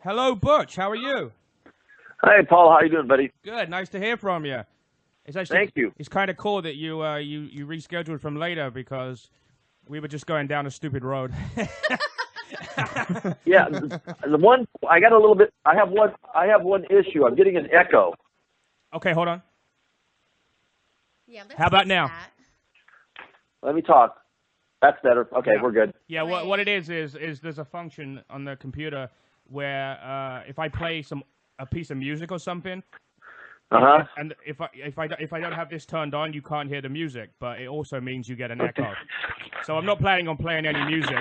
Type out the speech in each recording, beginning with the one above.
Hello, Butch. How are you? Hey, Paul. How you doing, buddy? Good. Nice to hear from you. It's actually, Thank you. It's kind of cool that you rescheduled from later because we were just going down a stupid road. Yeah, the one I got a little bit. I have one issue. I'm getting an echo. Okay, hold on. Yeah, let's How about fix now? that. Let me talk. That's better. Okay, Yeah. we're good. Yeah, what it is there's a function on the computer where if I play a piece of music or something, and if I don't have this turned on, you can't hear the music, but it also means you get an echo. So I'm not planning on playing any music.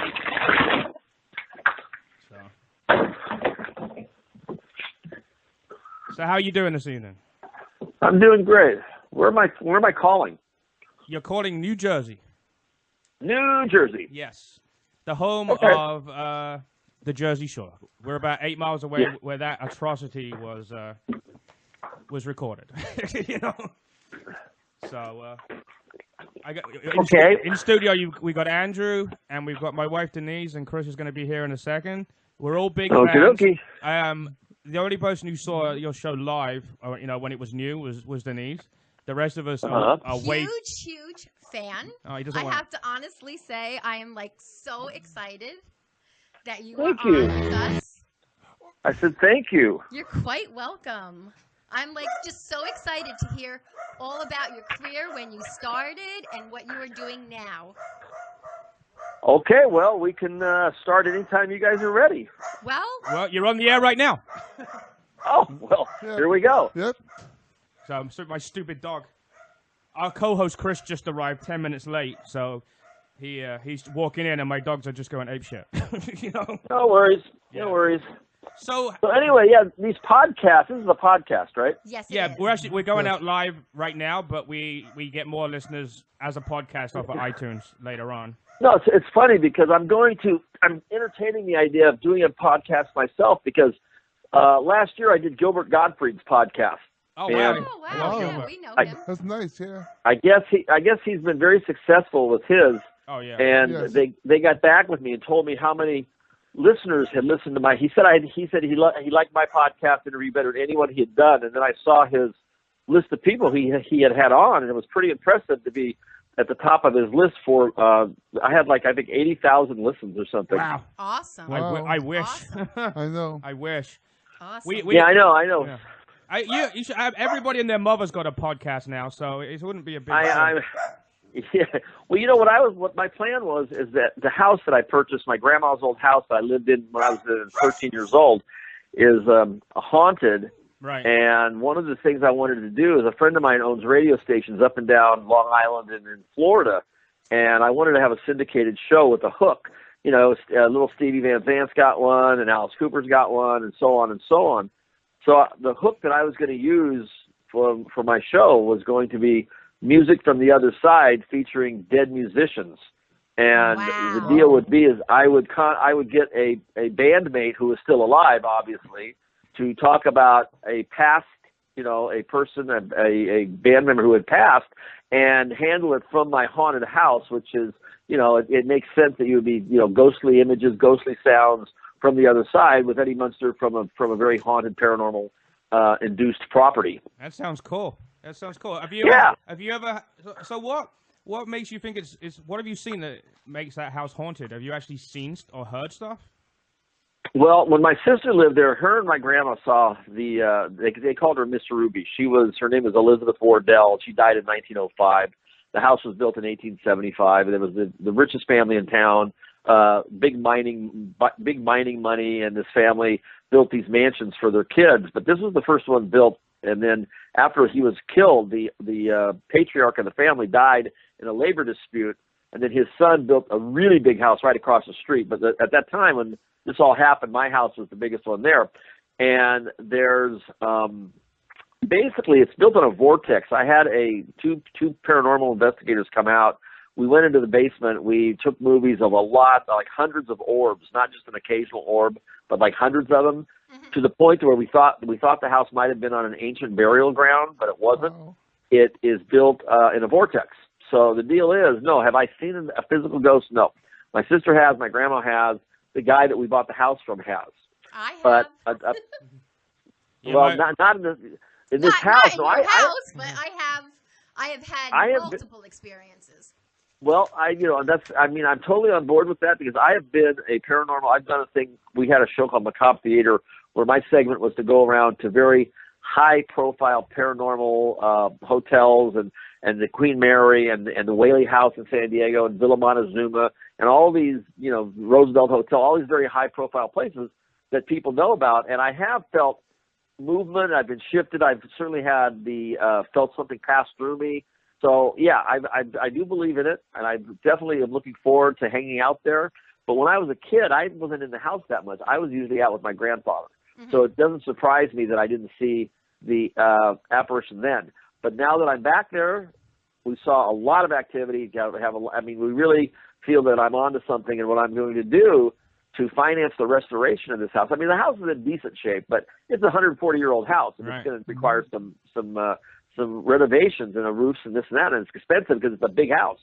So how are you doing this evening? I'm doing great. Where am I calling? You're calling New Jersey. New Jersey. Yes, the home of the Jersey Shore. We're about 8 miles away where that atrocity was recorded. You know. So I got in studio. We got Andrew and we've got my wife Denise and Chris is going to be here in a second. We're all big fans. Okay. The only person who saw your show live, or when it was new, was Denise. The rest of us are way huge fan. Oh, he doesn't I want have to honestly say I am like so excited that you Thank are you. on with us. I said thank you. You're quite welcome. I'm like just so excited to hear all about your career when you started and what you are doing now. Okay, well, we can start anytime you guys are ready. Well, you're on the air right now. Oh, well, Here we go. Yep. So my stupid dog. Our co-host Chris just arrived 10 minutes late, so he's walking in and my dogs are just going apeshit. No worries. No worries. So anyway, these podcasts. This is a podcast, right? Yes. Yeah, we're going out live right now, but we get more listeners as a podcast off of iTunes later on. No, it's funny because I'm entertaining the idea of doing a podcast myself because last year I did Gilbert Gottfried's podcast. Oh wow! Yeah, we know him. That's nice. Yeah. I guess he's been very successful with his. Oh yeah. And they got back with me and told me how many listeners had listened to my. He said he liked my podcast interview better than anyone he had done. And then I saw his list of people he had on, and it was pretty impressive to be at the top of his list for. I had I think 80,000 listens or something. Wow! Awesome. Wow. I wish. Awesome. I know. I wish. Awesome. I know. Yeah. You should have, everybody and their mother's got a podcast now, so it wouldn't be a big thing. Yeah. Well, what my plan was is that the house that I purchased, my grandma's old house that I lived in when I was 13 years old, is haunted. Right. And one of the things I wanted to do is a friend of mine owns radio stations up and down Long Island and in Florida, and I wanted to have a syndicated show with a hook. Little Stevie Van Zant's got one, and Alice Cooper's got one, and so on and so on. So the hook that I was going to use for my show was going to be music from the other side featuring dead musicians. And the deal would be is I would get a bandmate who is still alive, obviously, to talk about a past, a person, a band member who had passed, and handle it from my haunted house, which is, it makes sense that you would be, ghostly images, ghostly sounds from the other side with Eddie Munster from a very haunted paranormal induced property. That sounds cool. Have you ever? So what makes you think it's? What have you seen that makes that house haunted? Have you actually seen or heard stuff? Well, when my sister lived there, her and my grandma saw they called her Miss Ruby. Her name was Elizabeth Wardell. She died in 1905. The house was built in 1875, and it was the richest family in town. Big mining money, and this family built these mansions for their kids. But this was the first one built, and then after he was killed, the patriarch of the family died in a labor dispute, and then his son built a really big house right across the street. But at that time when this all happened, my house was the biggest one there, and there's basically it's built on a vortex. I had two paranormal investigators come out. We went into the basement. We took movies of a lot, like hundreds of orbs, not just an occasional orb, but like hundreds of them, to the point where we thought the house might have been on an ancient burial ground, but it wasn't. Wow. It is built in a vortex. So the deal is, no, have I seen a physical ghost? No. My sister has, my grandma has, the guy that we bought the house from has. I have. But well, not in this house. Not in no, your house, but I have had multiple experiences. Well, I'm totally on board with that because I have been a paranormal. I've done a thing. We had a show called Macabre Theater where my segment was to go around to very high-profile paranormal hotels and the Queen Mary and the Whaley House in San Diego and Villa Montezuma and all these, Roosevelt Hotel, all these very high-profile places that people know about. And I have felt movement. I've been shifted. I've certainly had felt something pass through me. So yeah, I do believe in it, and I definitely am looking forward to hanging out there. But when I was a kid, I wasn't in the house that much. I was usually out with my grandfather. Mm-hmm. So it doesn't surprise me that I didn't see the apparition then. But now that I'm back there, we saw a lot of activity. We really feel that I'm onto something, and what I'm going to do to finance the restoration of this house. I mean, the house is in decent shape, but it's a 140-year-old house, and It's going to require some renovations and a roofs and this and that, and it's expensive because it's a big house.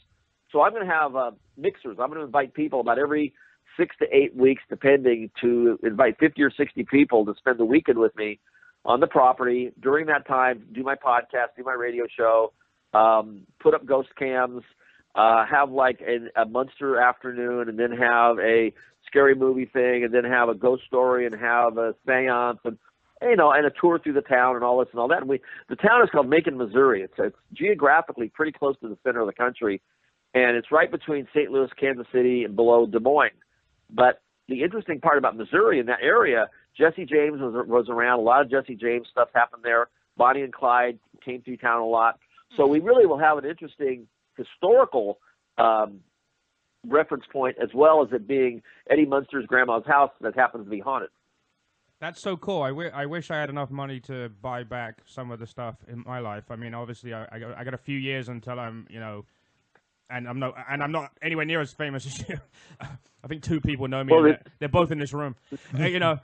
So I'm going to have mixers. I'm going to invite people about every 6 to 8 weeks, depending, to invite 50 or 60 people to spend the weekend with me on the property. During that time, do my podcast, do my radio show, put up ghost cams, have like a Munster afternoon, and then have a scary movie thing, and then have a ghost story, and have a seance, and a tour through the town and all this and all that. And the town is called Macon, Missouri. It's geographically pretty close to the center of the country, and it's right between St. Louis, Kansas City, and below Des Moines. But the interesting part about Missouri in that area, Jesse James was around. A lot of Jesse James stuff happened there. Bonnie and Clyde came through town a lot. So we really will have an interesting historical reference point, as well as it being Eddie Munster's grandma's house that happens to be haunted. That's so cool. I wish I had enough money to buy back some of the stuff in my life. I mean, obviously, I got a few years until I'm, and I'm not anywhere near as famous as you. I think 2 people know me. Well, they're both in this room. The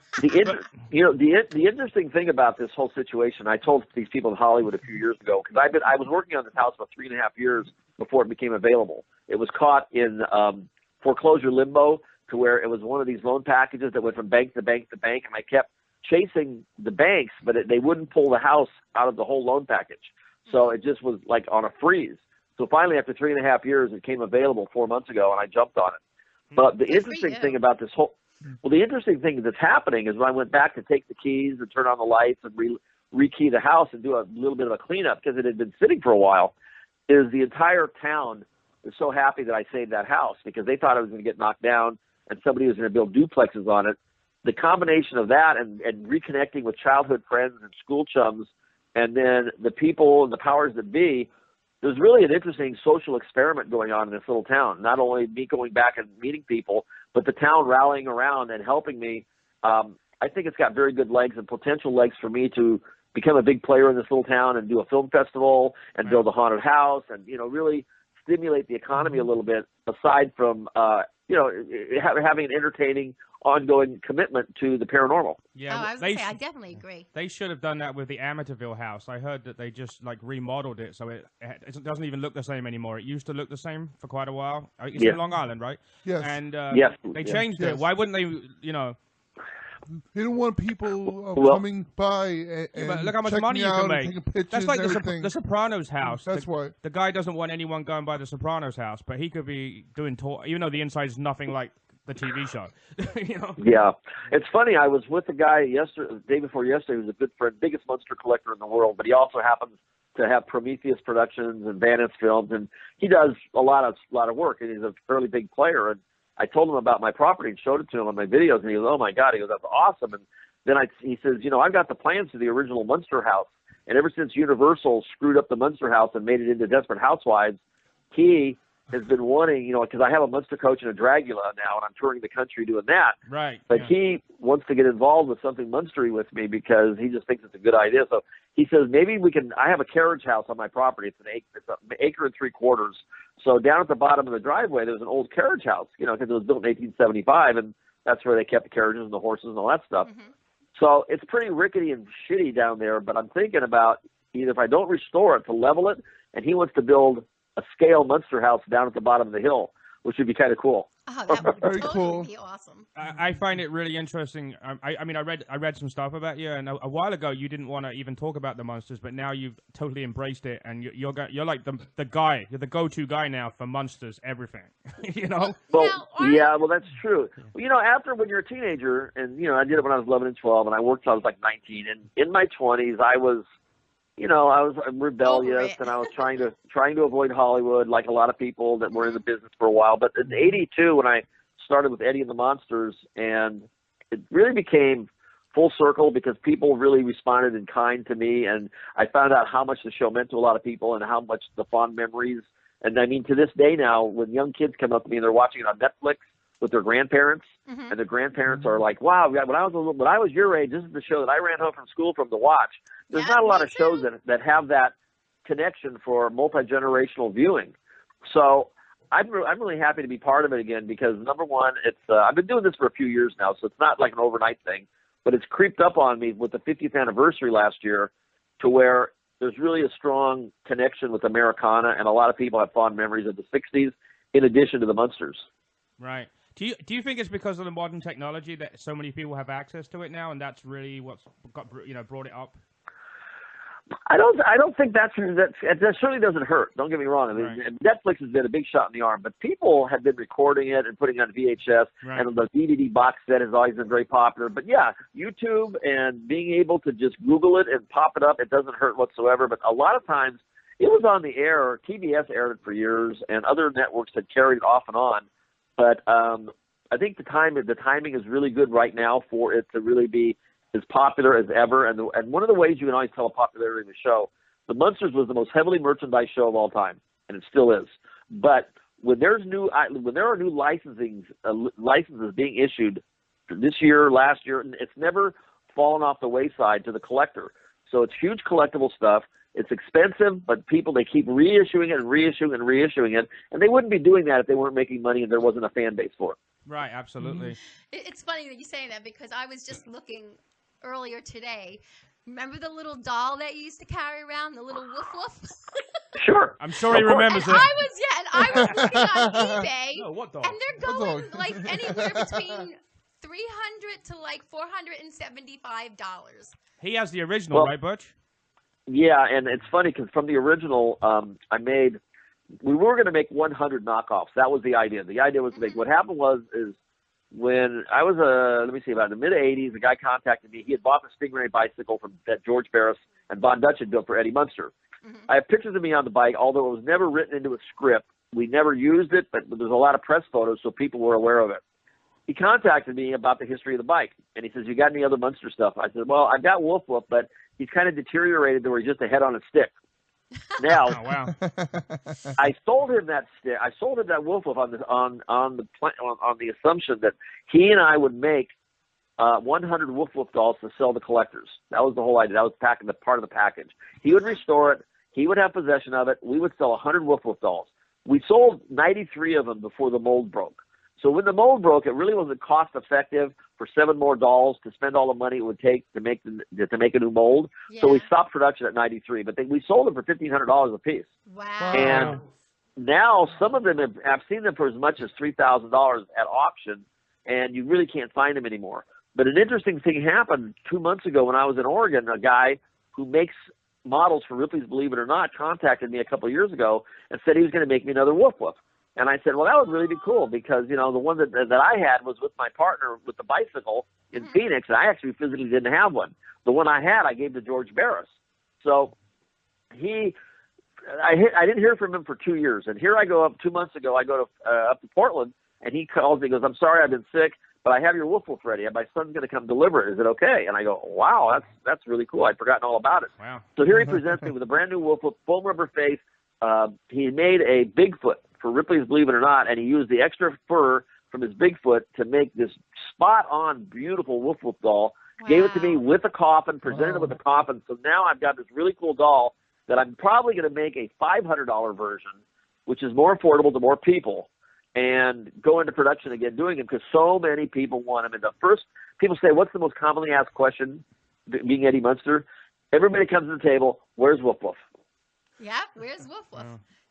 interesting thing about this whole situation, I told these people in Hollywood a few years ago, because I was working on this house for 3.5 years before it became available. It was caught in foreclosure limbo, to where it was one of these loan packages that went from bank to bank to bank, and I kept chasing the banks, but they wouldn't pull the house out of the whole loan package. So it just was like on a freeze. So finally, after 3.5 years, it came available 4 months ago, and I jumped on it. But the interesting thing about this the interesting thing that's happening is when I went back to take the keys and turn on the lights and rekey the house and do a little bit of a cleanup because it had been sitting for a while, is the entire town is so happy that I saved that house because they thought it was going to get knocked down and somebody was going to build duplexes on it. The combination of that and reconnecting with childhood friends and school chums, and then the people and the powers that be, there's really an interesting social experiment going on in this little town. Not only me going back and meeting people, but the town rallying around and helping me. I think it's got very good legs and potential legs for me to become a big player in this little town and do a film festival and build a haunted house and, really stimulate the economy a little bit, aside from, having an entertaining, ongoing commitment to the paranormal. Yeah, I definitely agree. They should have done that with the Amityville house. I heard that they just remodeled it, so it doesn't even look the same anymore. It used to look the same for quite a while. It's in Long Island, right? Yes. And yes. They changed it. Why wouldn't they? They don't want people coming by and but look how much money you can make. That's like the Sopranos house. That's why. The guy doesn't want anyone going by the Sopranos house, but he could be doing tour, even though the inside is nothing like the TV show. Yeah, it's funny. I was with a guy the day before yesterday, who's a good friend, biggest Munster collector in the world, but he also happens to have Prometheus Productions and Vance Films, and he does a lot of work, and he's a fairly big player. And I told him about my property and showed it to him on my videos, and he goes, "Oh my God!" He goes, "That's awesome." And then he says, I've got the plans for the original Munster house, and ever since Universal screwed up the Munster house and made it into Desperate Housewives, he has been wanting, because I have a Munster coach and a Dragula now, and I'm touring the country doing that. Right. But he wants to get involved with something Munstery with me because he just thinks it's a good idea. So he says, maybe I have a carriage house on my property. It's an acre and 3/4. So down at the bottom of the driveway, there's an old carriage house, because it was built in 1875, and that's where they kept the carriages and the horses and all that stuff. Mm-hmm. So it's pretty rickety and shitty down there, but I'm thinking about either if I don't restore it, to level it, and he wants to build a scale Munster house down at the bottom of the hill, which would be kind of cool. Oh, that would Very totally cool. be awesome. I find it really interesting. I mean, I read some stuff about you, and a while ago you didn't want to even talk about the Munsters, but now you've totally embraced it, and you're like the guy. You're the go-to guy now for Munsters everything. You know? Well, yeah, well, that's true. Well, you know, after when you're a teenager, and you know, I did it when I was 11 and 12, and I worked till I was like 19, and in my 20s, I was rebellious, and I was trying to avoid Hollywood, like a lot of people that were in the business for a while. But in '82, when I started with Eddie and the Munsters, and it really became full circle because people really responded in kind to me, and I found out how much the show meant to a lot of people and how much the fond memories. And I mean, to this day now, when young kids come up to me and they're watching it on Netflix with their grandparents, and the grandparents are like, "Wow, when I was your age, this is the show that I ran home from school from to watch." There's not a lot of shows that have that connection for multi-generational viewing. So I'm really happy to be part of it again because, number one, it's I've been doing this for a few years now, so it's not like an overnight thing, but it's creeped up on me with the 50th anniversary last year to where there's really a strong connection with Americana, and a lot of people have fond memories of the 60s in addition to the Munsters. Right. Do you think it's because of the modern technology that so many people have access to it now, and that's really what's brought it up? I don't think that certainly doesn't hurt. Don't get me wrong. I mean, Netflix has been a big shot in the arm, but people have been recording it and putting it on VHS, and the DVD box set has always been very popular. But yeah, YouTube and being able to just Google it and pop it up, it doesn't hurt whatsoever. But a lot of times it was on the air. TBS aired it for years, and other networks had carried it off and on. But I think the timing is really good right now for it to really be as popular as ever. And one of the ways you can always tell a popularity of the show, the Munsters was the most heavily merchandised show of all time, and it still is. But when there are new licenses being issued this year, last year, it's never fallen off the wayside to the collector. So it's huge collectible stuff. It's expensive, but they keep reissuing it and reissuing it, and they wouldn't be doing that if they weren't making money and there wasn't a fan base for it. Right, absolutely. It's funny that you say that because I was just looking earlier today. Remember the little doll that you used to carry around, the little woof woof? Sure. I'm sure he remembers it. I was looking on eBay, Oh, what dog? and they're going like anywhere between $300 to like $475. He has the original, right, Butch? Yeah, and it's funny because from the original, we were going to make 100 knockoffs. That was the idea. The idea was to make. What happened is when I was about in the mid '80s, a guy contacted me. He had bought the Stingray bicycle that George Barris and Von Dutch had built for Eddie Munster. I have pictures of me on the bike, although it was never written into a script. We never used it, but there's a lot of press photos, so people were aware of it. He contacted me about the history of the bike, and he says, "You got any other Munster stuff?" I said, "Well, I've got Woof Woof, but he's kind of deteriorated to where he's just a head on a stick." Now, oh, wow. I sold him that stick. I sold him that Woof Woof on the assumption that he and I would make 100 Woof Woof dolls to sell to collectors. That was the whole idea. That was part of the package. He would restore it. He would have possession of it. We would sell 100 Woof Woof dolls. We sold 93 of them before the mold broke. So when the mold broke, it really wasn't cost effective for 7 more dolls to spend all the money it would take to make a new mold. Yeah. So we stopped production at 93, but we sold them for $1,500 a piece. Wow! And now some of them I've seen them for as much as $3,000 at auction, and you really can't find them anymore. But an interesting thing happened 2 months ago when I was in Oregon. A guy who makes models for Ripley's Believe It or Not contacted me a couple of years ago and said he was going to make me another Woof Woof. And I said, well, that would really be cool because, the one that I had was with my partner with the bicycle in Phoenix, and I actually physically didn't have one. The one I had, I gave to George Barris. So I didn't hear from him for 2 years. And here I go up 2 months ago, I go up to Portland, and he calls me and goes, "I'm sorry, I've been sick, but I have your Woof Woof ready, and my son's going to come deliver it. Is it okay?" And I go, "Wow, that's really cool. I'd forgotten all about it." Wow. So here he presents me with a brand new Woof Woof, foam rubber face. He made a Bigfoot for Ripley's Believe It or Not, and he used the extra fur from his Bigfoot to make this spot-on, beautiful Woof Woof doll. Wow. Gave it to me with a coffin, presented it with a coffin. So now I've got this really cool doll that I'm probably going to make a $500 version, which is more affordable to more people, and go into production again doing it because so many people want them. And the first, people say, what's the most commonly asked question, being Eddie Munster? Everybody comes to the table, where's Woof Woof? Yeah, where's Woof Woof?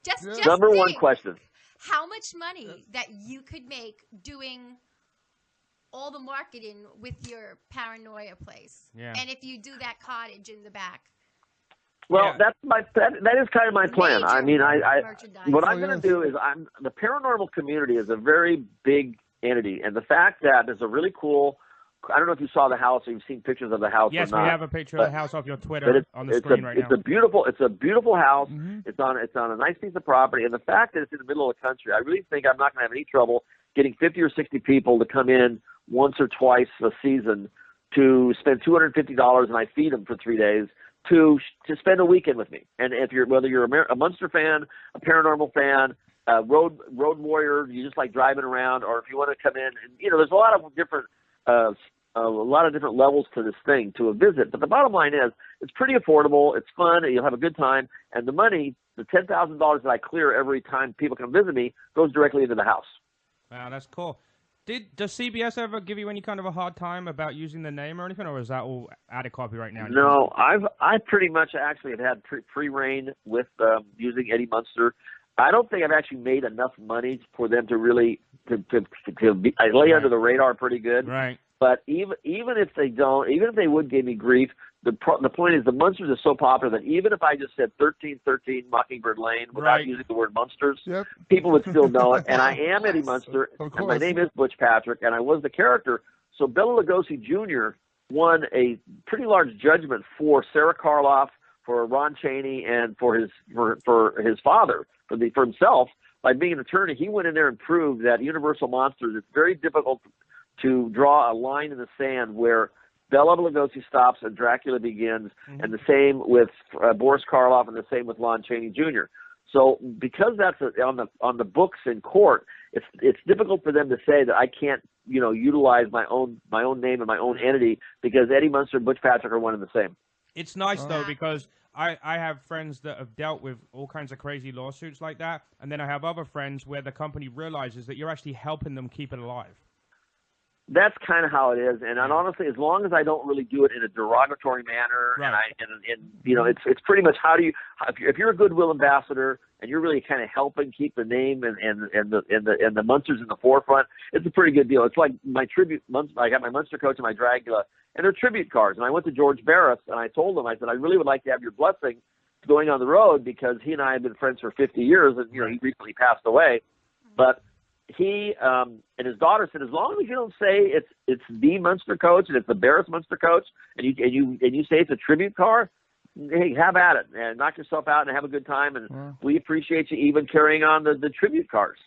Just Number think. one question. how much money that you could make doing all the marketing with your paranoia place. Yeah. And if you do that cottage in the back. Well, that is kind of my plan. I mean, what I'm going to do is the paranormal community is a very big entity, and the fact that there's a really cool. I don't know if you saw the house or you've seen pictures of the house. Yes, or not, we have a picture of the house off your Twitter on the screen right now. It's a beautiful house. Mm-hmm. It's on a nice piece of property, and the fact that it's in the middle of the country, I really think I'm not going to have any trouble getting 50 or 60 people to come in once or twice a season to spend $250, and I feed them for 3 days to spend a weekend with me. And whether you're a Munster fan, a paranormal fan, a road warrior, you just like driving around, or if you want to come in, and there's a lot of different levels to this thing, to a visit. But the bottom line is, it's pretty affordable. It's fun. And you'll have a good time. And the money, the $10,000 that I clear every time people come visit me, goes directly into the house. Wow, that's cool. Does CBS ever give you any kind of a hard time about using the name or anything, or is that all out of copyright now? No, I pretty much actually have had free reign with using Eddie Munster. I don't think I've actually made enough money for them to really I lay under the radar pretty good. Right. But even if they don't, even if they would give me grief, the point is the Munsters are so popular that even if I just said 1313 Mockingbird Lane without using the word Munsters, people would still know it. And I am Eddie Munster, and my name is Butch Patrick, and I was the character. So Bela Lugosi Jr. won a pretty large judgment for Sarah Karloff, for Ron Chaney, and for his father, for himself. By being an attorney, he went in there and proved that Universal Monsters, it's very difficult to draw a line in the sand where Bela Lugosi stops and Dracula begins, and the same with Boris Karloff, and the same with Lon Chaney Jr. So because that's on the books in court, it's difficult for them to say that I can't utilize my own name and my own entity, because Eddie Munster and Butch Patrick are one and the same. It's nice though, because I have friends that have dealt with all kinds of crazy lawsuits like that, and then I have other friends where the company realizes that you're actually helping them keep it alive. That's kind of how it is, and honestly, as long as I don't really do it in a derogatory manner, and it's pretty much if you're a goodwill ambassador and you're really kind of helping keep the name and the Munsters in the forefront, it's a pretty good deal. It's like my tribute. I got my Munster coach and my Dracula, and they're tribute cars. And I went to George Barris and I told him, I said, I really would like to have your blessing going on the road, because he and I have been friends for 50 years, and he recently passed away, but. He and his daughter said, as long as you don't say it's the Munster coach and it's the Barris Munster coach, and you say it's a tribute car, hey, have at it and knock yourself out and have a good time. And we appreciate you even carrying on the tribute cars.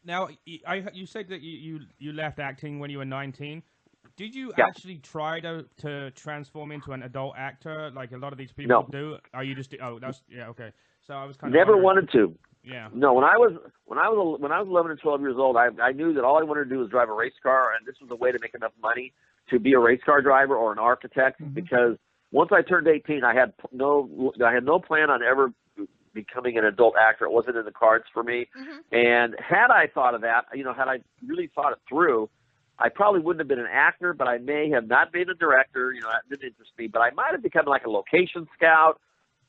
Now, you said that you left acting when you were 19. Did you actually try to transform into an adult actor like a lot of these people do? Are you just okay? So I was kind of never wanted to. Yeah. No, when I was 11 and 12 years old, I knew that all I wanted to do was drive a race car, and this was a way to make enough money to be a race car driver or an architect. Because once I turned 18, I had no plan on ever becoming an adult actor. It wasn't in the cards for me. And had I thought of that, had I really thought it through, I probably wouldn't have been an actor, but I may have not been a director. That didn't interest me, but I might have become like a location scout,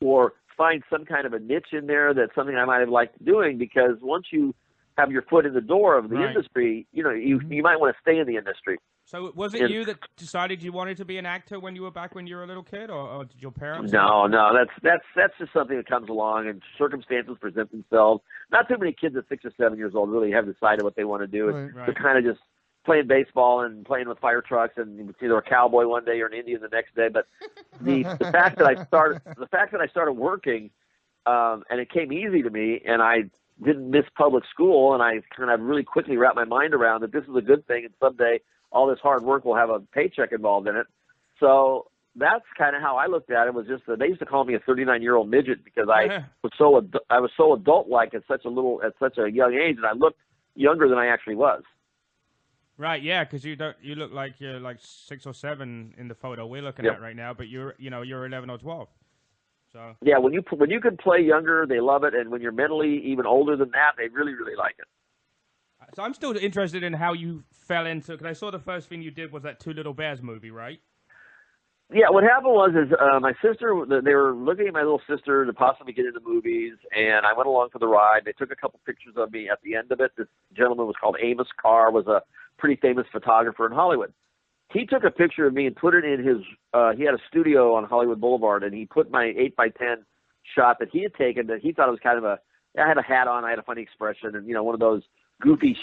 or find some kind of a niche in there that's something I might have liked doing, because once you have your foot in the door of the industry, you might want to stay in the industry. So was it you that decided you wanted to be an actor when you were a little kid, or did your parents? No, that's just something that comes along, and circumstances present themselves. Not too many kids at 6 or 7 years old really have decided what they want to do. They're kind of just playing baseball and playing with fire trucks, and it's either a cowboy one day or an Indian the next day. But the fact that I started working, and it came easy to me, and I didn't miss public school, and I kind of really quickly wrapped my mind around that this is a good thing, and someday all this hard work will have a paycheck involved in it. So that's kind of how I looked at it. Was just that they used to call me a 39-year-old midget, because I was so adult-like at such a young age, and I looked younger than I actually was. Right, yeah, because you look like you're like 6 or 7 in the photo we're looking at right now, but you're 11 or 12. So yeah, when you can play younger, they love it, and when you're mentally even older than that, they really, really like it. So I'm still interested in how you fell into, because I saw the first thing you did was that Two Little Bears movie, right? Yeah, what happened was my sister, they were looking at my little sister to possibly get into movies, and I went along for the ride. They took a couple pictures of me at the end of it. This gentleman was called Amos Carr, was a pretty famous photographer in Hollywood. He took a picture of me and put it in his, he had a studio on Hollywood Boulevard, and he put my 8x10 shot that he had taken that he thought it was kind of I had a hat on, I had a funny expression, and, one of those goofy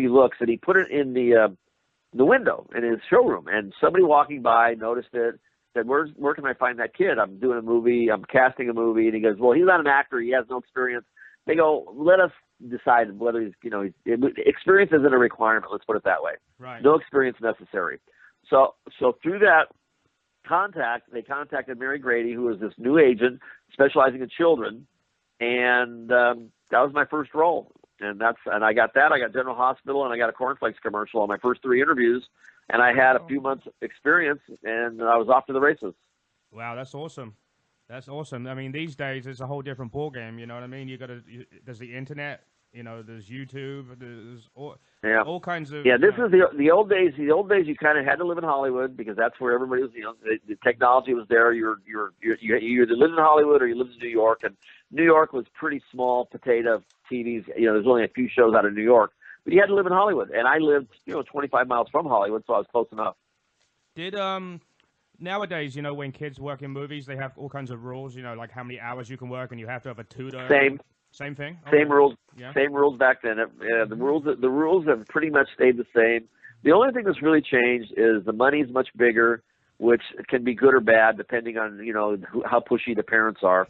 looks, and he put it in the window in his showroom, and somebody walking by noticed it, said, where can I find that kid? I'm doing a movie, I'm casting a movie. And he goes, well, he's not an actor, he has no experience. They go, let us decide whether he's, experience isn't a requirement, let's put it that way. Right. No experience necessary. So through that contact, they contacted Mary Grady, who was this new agent specializing in children, and that was my first role. And I got that. I got General Hospital, and I got a cornflakes commercial on my first 3 interviews. And I had a few months experience, and I was off to the races. Wow, that's awesome. That's awesome. I mean, these days it's a whole different ballgame. You know what I mean? There's the internet. There's YouTube. There's all kinds of. Yeah, this is the old days. The old days, you kind of had to live in Hollywood because that's where everybody was. The technology was there. You either lived in Hollywood or you lived in New York, and New York was pretty small potato TVs. There's only a few shows out of New York. But you had to live in Hollywood, and I lived, 25 miles from Hollywood, so I was close enough. Did nowadays, when kids work in movies, they have all kinds of rules, like how many hours you can work, and you have to have a tutor. Same thing. Okay. Same rules. Yeah. Same rules back then. The rules have pretty much stayed the same. The only thing that's really changed is the money's much bigger, which can be good or bad depending on how pushy the parents are.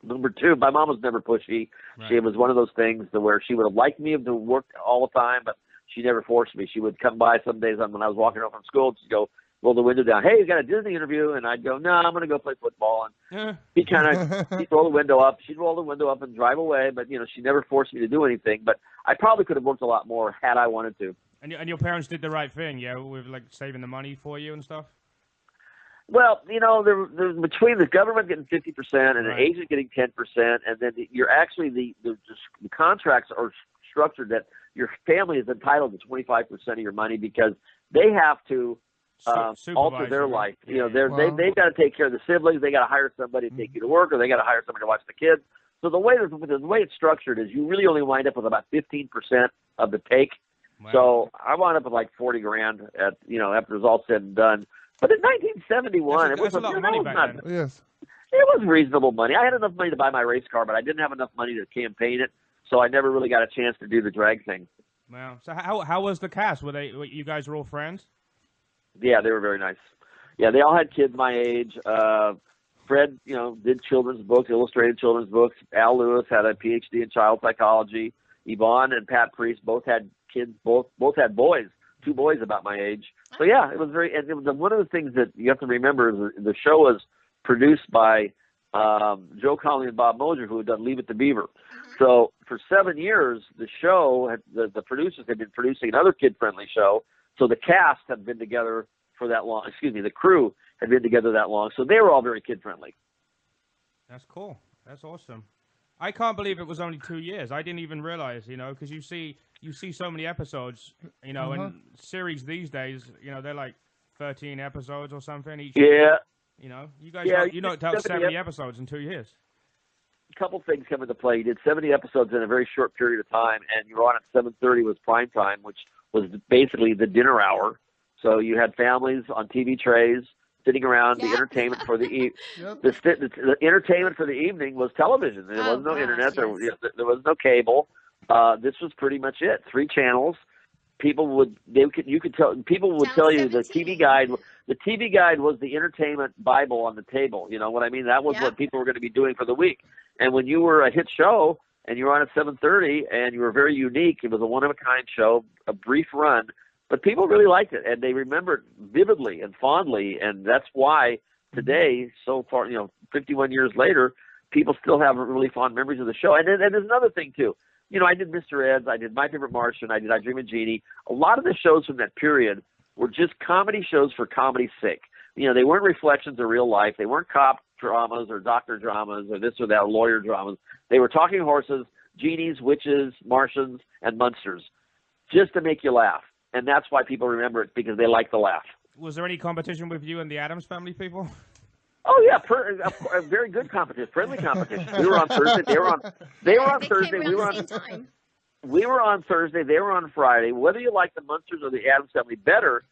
Number 2, my mom was never pushy. Right. She was one of those things where she would have liked me to work all the time, but she never forced me. She would come by some days when I was walking home from school. She'd go, roll the window down. Hey, you got a Disney interview? And I'd go, no, I'm going to go play football. And she'd roll the window up. She'd roll the window up and drive away. But, she never forced me to do anything. But I probably could have worked a lot more had I wanted to. And your parents did the right thing, yeah, with saving the money for you and stuff? Well, there's between the government getting 50% and an agent getting 10%, and then you're actually the contracts are structured that your family is entitled to 25% of your money because they have to alter their life. They've got to take care of the siblings. They got to hire somebody to take you to work, or they got to hire somebody to watch the kids. So the way it's structured is you really only wind up with about 15% of the take. Wow. So I wound up with like $40,000 after it was all said and done. But in 1971, it was a lot of money back then. Yes. It was reasonable money. I had enough money to buy my race car, but I didn't have enough money to campaign it, so I never really got a chance to do the drag thing. Wow. So how was the cast? You guys were all friends? Yeah, they were very nice. Yeah, they all had kids my age. Fred, did children's books, illustrated children's books. Al Lewis had a PhD in child psychology. Yvonne and Pat Priest both had kids. Both had boys. 2 boys about my age. So yeah, it was one of the things that you have to remember is the show was produced by Joe Conley and Bob Mosier, who had done Leave It to Beaver. So for 7 years, the show, the producers had been producing another kid-friendly show. So the cast had been together for that long. The crew had been together that long. So they were all very kid-friendly. That's cool. That's awesome. I can't believe it was only 2 years. I didn't even realize, because you see so many episodes, and series these days, they're like 13 episodes or something each. Yeah. You guys, you knocked out 70 episodes in 2 years. A couple things come into play. You did 70 episodes in a very short period of time, and you were on at 7:30 was prime time, which was basically the dinner hour. So you had families on TV trays sitting around. The entertainment for the the entertainment for the evening was television. There was no internet. Yes. There was no cable. This was pretty much it. 3 channels. People would tell you the TV guide. The TV guide was the entertainment Bible on the table. You know what I mean? That was what people were going to be doing for the week. And when you were a hit show and you were on at 7:30 and you were very unique, it was a one-of-a-kind show, a brief run, but people really liked it and they remember it vividly and fondly. And that's why today, so far, 51 years later, people still have really fond memories of the show. And there's another thing too. I did Mr. Eds, I did My Favorite Martian, I did I Dream of Jeannie. A lot of the shows from that period were just comedy shows for comedy's sake. They weren't reflections of real life. They weren't cop dramas or doctor dramas or this or that, or lawyer dramas. They were talking horses, genies, witches, Martians, and Munsters, just to make you laugh. And that's why people remember it, because they like to laugh. Was there any competition with you and the Addams Family people? Oh yeah, a very good competition, friendly competition. We were on Thursday. They were on Thursday. We were on the same time. We were on Thursday. They were on Friday. Whether you like the Munsters or the Addams Family better,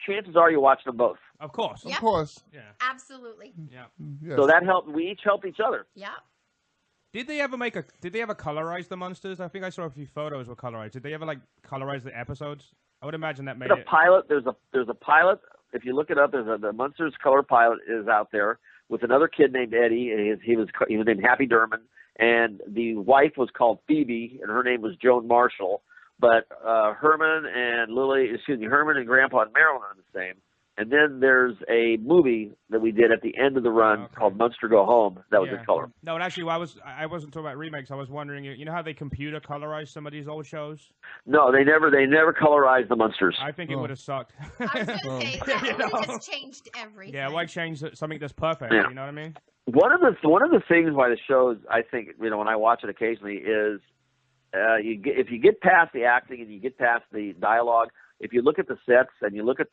chances are you watch them both. Of course. Yep. Of course. Yeah. Absolutely. Yeah. Yes. So that helped. We each helped each other. Yeah. Did they ever colorize the Munsters? I think I saw a few photos were colorized. Did they ever colorize the episodes? I would imagine that made The pilot. There's a pilot. If you look it up, the Munsters color pilot is out there with another kid named Eddie. And he was named Happy Durman, and the wife was called Phoebe, and her name was Joan Marshall. But Herman and Grandpa and Marilyn are the same. And then there's a movie that we did at the end of the run called Munster Go Home. That was in color. No, and actually, I wasn't talking about remakes. I was wondering, you know how they computer colorize some of these old shows? No, they never colorized the Munsters. I think it would have sucked. I was going to say, that would have just changed everything. Yeah, why change something that's perfect? Yeah. You know what I mean? One of the things why the shows, I think, when I watch it occasionally, is if you get past the acting and you get past the dialogue, if you look at the sets and you listen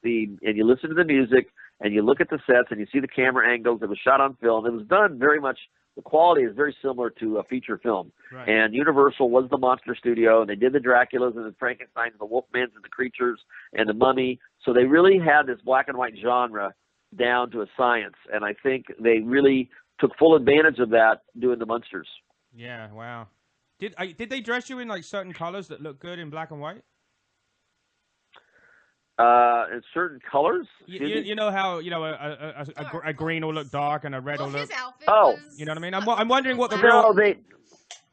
to the music and you look at the sets and you see the camera angles, it was shot on film. It was done very much. The quality is very similar to a feature film. Right. And Universal was the monster studio, and they did the Draculas and the Frankensteins and the Wolfmans and the creatures and the Mummy. So they really had this black and white genre down to a science, and I think they really took full advantage of that doing the Munsters. Yeah, wow. Did they dress you in certain colors that look good in black and white? In certain colors. You know how a green will look dark and a red will look. His outfit was, you know what I mean? I'm wondering what the real.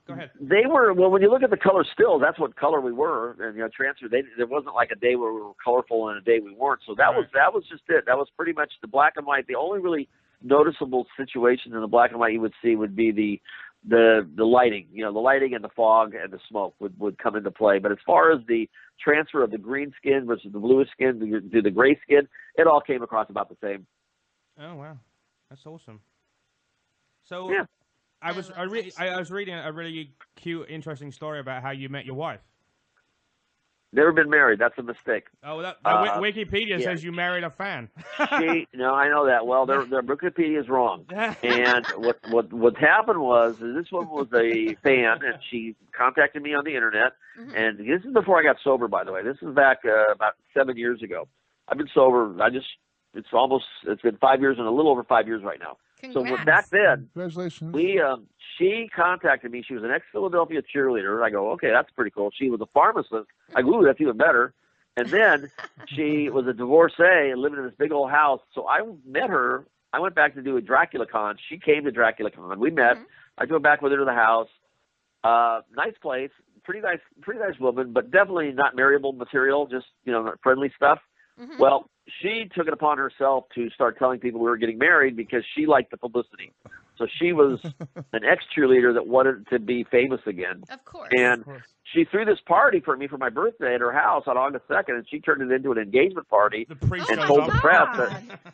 Go ahead. They were when you look at the color stills, that's what color we were, and transfer. There wasn't like a day where we were colorful and a day we weren't. So that was just it. That was pretty much the black and white. The only really noticeable situation in the black and white you would see would be the lighting, the lighting and the fog and the smoke would come into play. But as far as the transfer of the green skin versus the bluish skin to the gray skin, it all came across about the same. Oh wow, that's awesome. So yeah. I was reading a really cute, interesting story about how you met your wife. Never been married. That's a mistake. Oh, Wikipedia says you married a fan. No, I know that. Well, their Wikipedia is wrong. And what happened was this one was a fan, and she contacted me on the internet. Mm-hmm. And this is before I got sober, by the way. This is back about 7 years ago. I've been sober. It's been 5 years and a little over 5 years right now. Congrats. So back then, congratulations. She contacted me. She was an ex-Philadelphia cheerleader. I go, okay, that's pretty cool. She was a pharmacist. I go, ooh, that's even better. And then she was a divorcee and living in this big old house. So I met her. I went back to do a Dracula Con. She came to Dracula Con. We met. Mm-hmm. I drove back with her to the house. Nice place, pretty nice woman, but definitely not marryable material. Just friendly stuff. Mm-hmm. Well, she took it upon herself to start telling people we were getting married because she liked the publicity. So she was an ex-cheerleader that wanted to be famous again. Of course. And she threw this party for me for my birthday at her house on August 2nd, and she turned it into an engagement party and told the press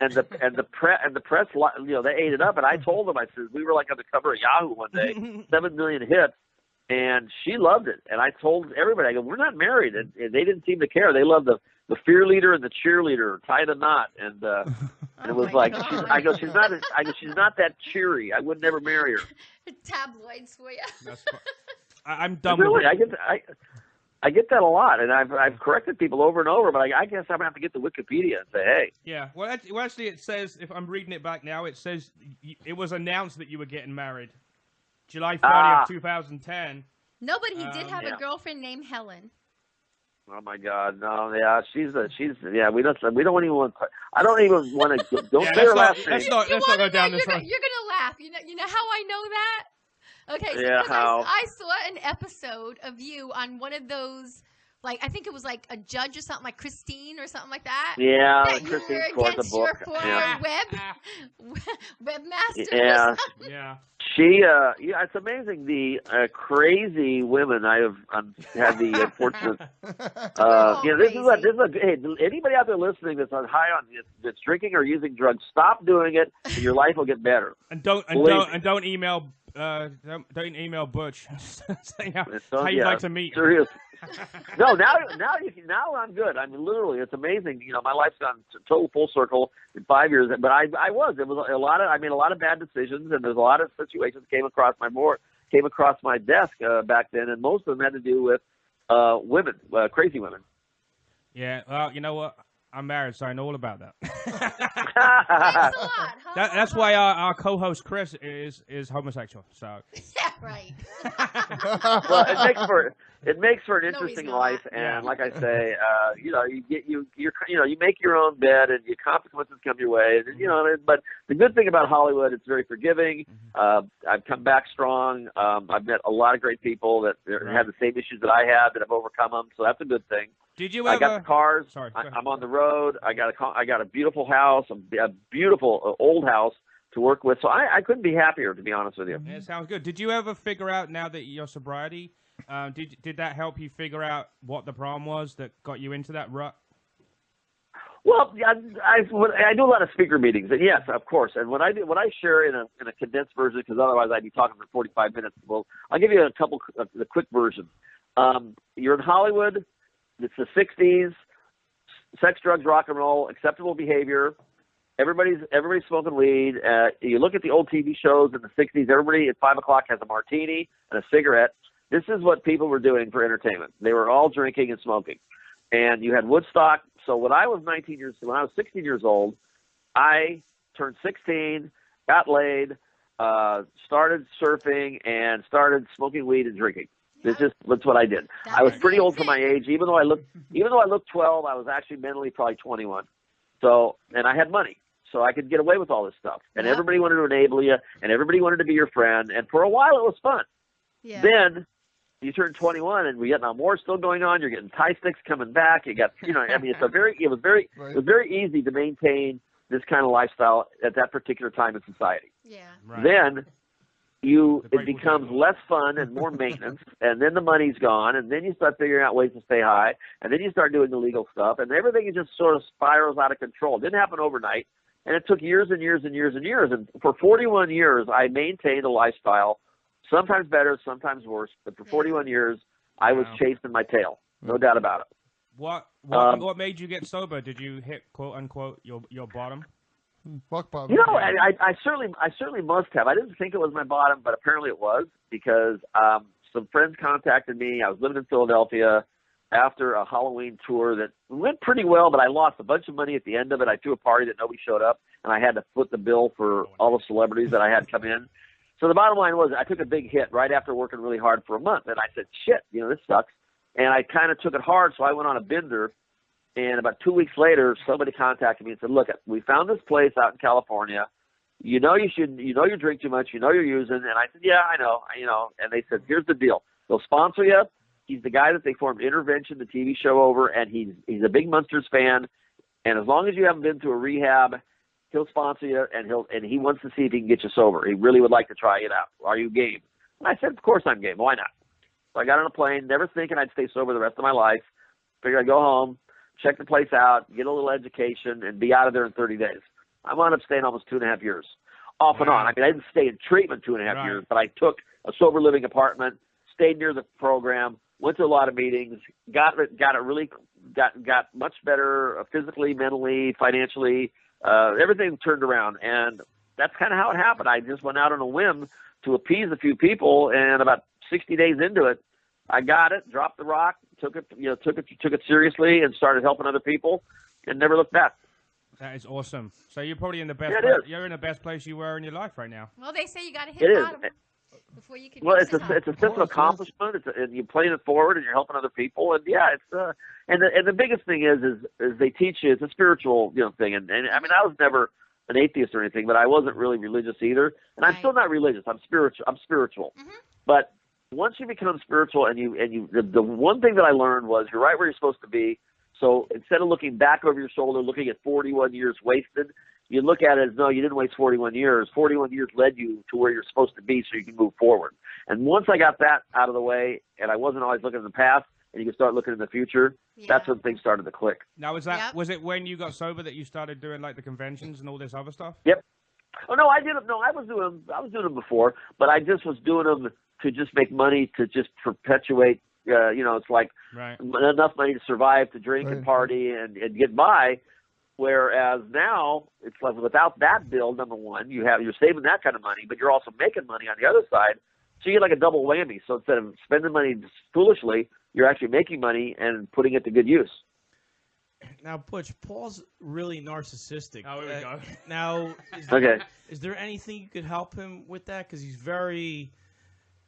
and the press, they ate it up. And I told them, I said, we were on the cover of Yahoo one day, 7 million hits. And she loved it. And I told everybody, I go, we're not married. And they didn't seem to care. They loved the fear leader and the cheerleader, tie the knot. And it was she's not that cheery. I would never marry her. Tabloids for you. I'm done really, with I get that a lot. And I've corrected people over and over, but I guess I'm going to have to get to Wikipedia and say, hey. Yeah. Well, actually, it says, if I'm reading it back now, it says it was announced that you were getting married. July 30th, 2010. No, but he did have a girlfriend named Helen. Oh my God, no, yeah, we don't even want. I don't even want to. Don't say her last name. Let's not go down this road. You're gonna laugh. You know how I know that? Okay, so yeah, how? I saw an episode of you on one of those. I think it was a judge or something, like Christine or something like that. Yeah, that Christine you were scored the against book. your former webmaster. Yeah. Yeah. It's amazing the crazy women I have had the unfortunate. Hey, anybody out there listening that's that's drinking or using drugs, stop doing it, and your life will get better. And don't email don't email Butch saying how you'd like to meet. Serious. No, now I'm good. I mean, literally, it's amazing. You know, my life's gone total full circle in 5 years. But I was. It was a lot of. I made a lot of bad decisions, and there's a lot of situations came across my desk back then, and most of them had to do with women, crazy women. Yeah. Well, you know what? I'm married, so I know all about that. Thanks a lot. That's why our co-host Chris is homosexual. So Yeah, right. Well, it makes for an interesting life, and like I say, you know, you make your own bed, and your consequences come your way, and you know. But the good thing about Hollywood, it's very forgiving. I've come back strong. I've met a lot of great people that had the same issues that I had, that have overcome them. So that's a good thing. Did you ever? I got the cars. Sorry, I'm on the road. I got a beautiful house, a beautiful old house to work with. So I couldn't be happier, to be honest with you. Yeah, it sounds good. Did you ever figure out, now that your sobriety, did that help you figure out what the problem was that got you into that rut? Well, I do a lot of speaker meetings, and yes, of course. And what I share in a condensed version, because otherwise I'd be talking for 45 minutes. Well, I'll give you the quick version. You're in Hollywood. It's the 60s. Sex, drugs, rock and roll, acceptable behavior. Everybody's smoking weed. You look at the old TV shows in the 60s. Everybody at 5 o'clock has a martini and a cigarette. This is what people were doing for entertainment. They were all drinking and smoking. And you had Woodstock. So when I was 16 years old, I turned 16, got laid, started surfing, and started smoking weed and drinking. That's what I did. I was pretty old for my age. Even though I looked 12, I was actually mentally probably 21. So, and I had money, so I could get away with all this stuff. And everybody wanted to enable you, and everybody wanted to be your friend. And for a while, it was fun. Yeah. Then you turn 21, and Vietnam War still going on. You're getting Thai sticks coming back. You got, you know, I mean, it was very easy to maintain this kind of lifestyle at that particular time in society. Yeah. Right. Then it becomes less fun and more maintenance, and then the money's gone, and then you start figuring out ways to stay high, and then you start doing illegal stuff, and everything just sort of spirals out of control. It didn't happen overnight, and it took years and years and years and years. And for 41 years, I maintained a lifestyle, sometimes better, sometimes worse, but for 41 years, I was chasing my tail, no doubt about it. What made you get sober? Did you hit, quote unquote, your bottom? Rock bottom. You know, I certainly must have. I didn't think it was my bottom, but apparently it was, because some friends contacted me. I was living in Philadelphia after a Halloween tour that went pretty well, but I lost a bunch of money at the end of it. I threw a party that nobody showed up, and I had to foot the bill for all the celebrities that I had come in. So the bottom line was I took a big hit right after working really hard for a month, and I said, shit, you know, this sucks. And I kind of took it hard, so I went on a bender. And about 2 weeks later, somebody contacted me and said, look, we found this place out in California. You know you drink too much. You know you're using. And I said, yeah, I know. And they said, here's the deal. They'll sponsor you. He's the guy that they formed Intervention, the TV show, over, and he's a big Munsters fan. And as long as you haven't been to a rehab, he'll sponsor you, and he wants to see if he can get you sober. He really would like to try it out. Are you game? And I said, of course I'm game. Why not? So I got on a plane, never thinking I'd stay sober the rest of my life. Figured I'd go home, check the place out, get a little education, and be out of there in 30 days. I wound up staying almost 2.5 years, off and on. I mean, I didn't stay in treatment 2.5 years, but I took a sober living apartment, stayed near the program, went to a lot of meetings, got much better physically, mentally, financially. Everything turned around, and that's kind of how it happened. I just went out on a whim to appease a few people, and about 60 days into it, I got it, dropped the rock, took it seriously, and started helping other people, and never looked back. That is awesome. So you're probably in the best. You're in the best place you were in your life right now. Well, they say you got to hit bottom before you can. Well, it's a sense of accomplishment. And you're playing it forward, and you're helping other people, and yeah, it's and the biggest thing is they teach you. It's a spiritual thing, and I mean, I was never an atheist or anything, but I wasn't really religious either, and I'm still not religious. I'm spiritual, but once you become spiritual, and the one thing that I learned was you're right where you're supposed to be. So instead of looking back over your shoulder, looking at 41 years wasted, you look at it as, no, you didn't waste 41 years. 41 years led you to where you're supposed to be so you can move forward. And once I got that out of the way, and I wasn't always looking in the past, and you can start looking in the future, that's when things started to click. Now, was it when you got sober that you started doing like the conventions and all this other stuff? Yep. Oh no, I did them. No, I was doing them before, but I just was doing them to just make money, to just perpetuate. It's like enough money to survive, to drink and party and get by. Whereas now it's like without that bill, number one, you're saving that kind of money, but you're also making money on the other side. So you get like a double whammy. So instead of spending money foolishly, you're actually making money and putting it to good use. Now, Butch, Paul's really narcissistic. Oh, here we go. Now, is there anything you could help him with that? Because he's very,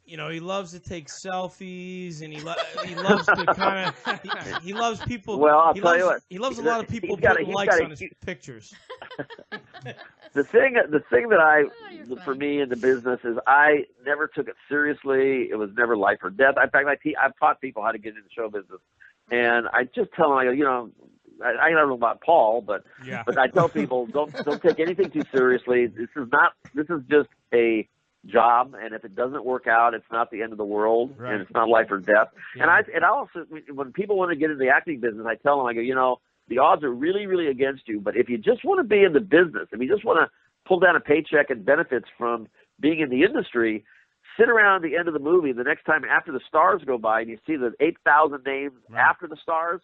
he loves to take selfies, and he loves to kind of, he loves people. Well, I'll tell you what. He loves a lot of people putting likes on his pictures. The thing that for me in the business is I never took it seriously. It was never life or death. In fact, I've taught people how to get into show business, and I just tell them, I don't know about Paul, but I tell people don't take anything too seriously. This is just a job, and if it doesn't work out, it's not the end of the world, and it's not life or death. Yeah. And I also, when people want to get into the acting business, I tell them, I go, the odds are really, really against you, but if you just want to be in the business, if you just want to pull down a paycheck and benefits from being in the industry, sit around the end of the movie the next time after the stars go by and you see the 8,000 names after the stars.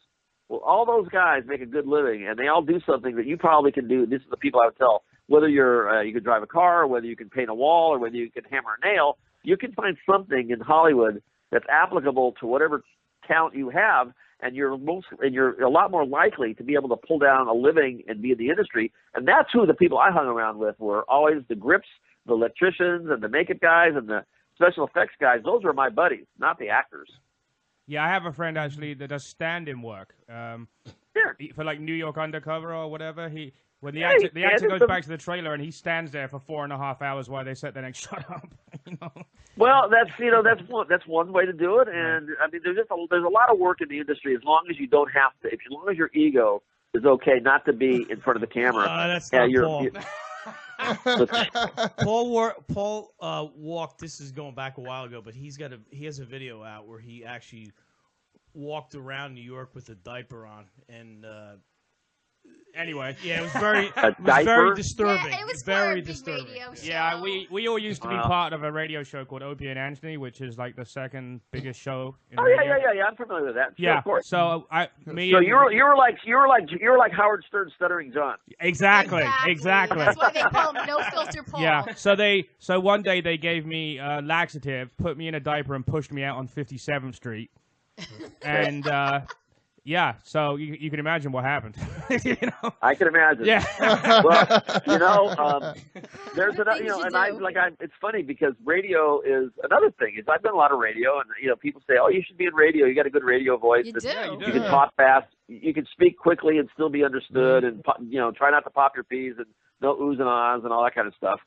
Well, all those guys make a good living, and they all do something that you probably can do. This is the people I would tell. Whether you can drive a car, or whether you can paint a wall, or whether you can hammer a nail, you can find something in Hollywood that's applicable to whatever talent you have, and you're a lot more likely to be able to pull down a living and be in the industry. And that's who the people I hung around with were always the grips, the electricians, and the makeup guys, and the special effects guys. Those were my buddies, not the actors. Yeah, I have a friend actually that does stand-in work for like New York Undercover or whatever. When the actor goes back to the trailer and he stands there for 4.5 hours while they set their next shot up. Well, that's one way to do it, and I mean there's a lot of work in the industry as long as you don't have to. As long as your ego is okay not to be in front of the camera. That's not Paul. Paul walked. This is going back a while ago, but he has a video out where he actually walked around New York with a diaper on, and anyway, it was very disturbing. Yeah, it was very disturbing. Radio show. Yeah, we all used to be part of a radio show called Opie and Anthony, which is like the second biggest show. Yeah, I'm familiar with that. Yeah, of course. So you were like Howard Stern, Stuttering John. Exactly. That's why they call him No Filter Paul. Yeah. So one day they gave me laxative, put me in a diaper, and pushed me out on 57th Street, and. Yeah, so you can imagine what happened. I can imagine. Yeah. Well, there's another, it's funny because radio is another thing. I've done a lot of radio, and people say, "Oh, you should be in radio. You got a good radio voice. You do. You can talk fast. You can speak quickly and still be understood, and try not to pop your peas and no oohs and ahs and all that kind of stuff."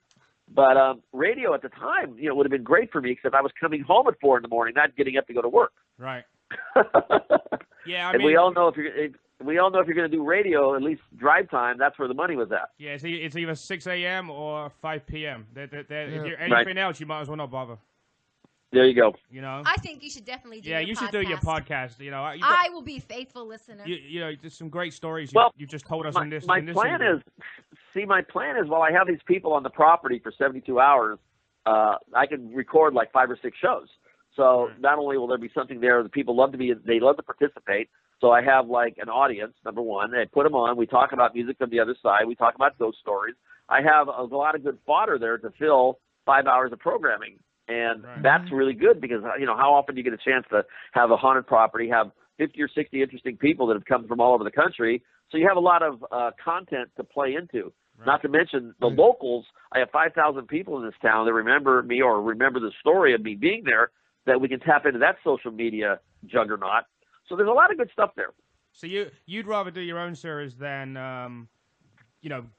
But radio at the time, would have been great for me, except I was coming home at 4 a.m, not getting up to go to work. Right. Yeah, and we all know if you're going to do radio, at least drive time, that's where the money was at. Yeah, it's either 6 a.m. or 5 p.m. If you're anything else, you might as well not bother. There you go. I think you should definitely do. Yeah, you should do your podcast. I will be a faithful listener. There's some great stories you just told us my in this. My plan is while I have these people on the property for 72 hours, I can record like 5 or 6 shows. So not only will there be something there, the people love to participate. So I have like an audience, number one. I put them on. We talk about music from the other side. We talk about ghost stories. I have a lot of good fodder there to fill 5 hours of programming. And that's really good because, how often do you get a chance to have a haunted property, have 50 or 60 interesting people that have come from all over the country. So you have a lot of content to play into. Right. Not to mention the locals. I have 5,000 people in this town that remember me or remember the story of me being there, that we can tap into that social media juggernaut. So there's a lot of good stuff there. So you'd rather do your own series than,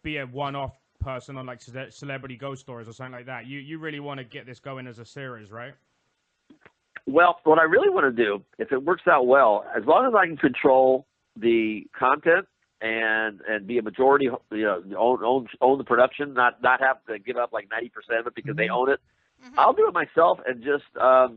be a one-off person on like celebrity ghost stories or something like that. You really want to get this going as a series, right? Well, what I really want to do, if it works out well, as long as I can control the content and be a majority, own the production, not have to give up like 90% of it because they own it. I'll do it myself and just, I